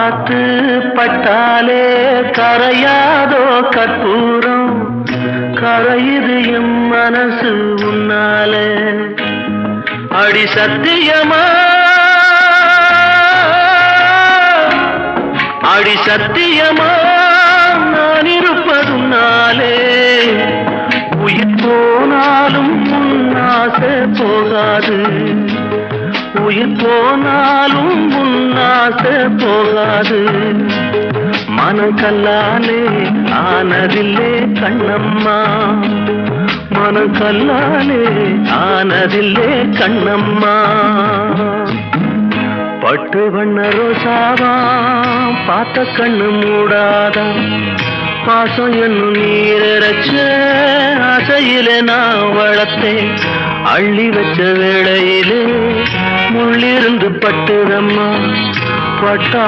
காத்து பட்டாலே கரையாதோ கற்பூரம், கரையுது எம் மனசு உன்னாலே. அடி சத்தியமா, அடி சத்தியமா நான் இருப்பதுனாலே, உயிர் போனாலும் உன்னாசை போகாது, உயிர் போனாலும் உன்னாசை போகாது. மனக்கல்லாலே ஆனதில்லே கண்ணம்மா, மனக்கல்லாலே ஆனதில்லே கண்ணம்மா. பட்டு வண்ண ரோசாவா பார்த்த கண்ணு மூடாதா, பாசம் என்னும் நீரச்ச ஆசையில நான் வளர்த்தேன். அள்ளி வச்ச வேளையிலே முள்ளிருந்து பட்டுதம்மா பட்டா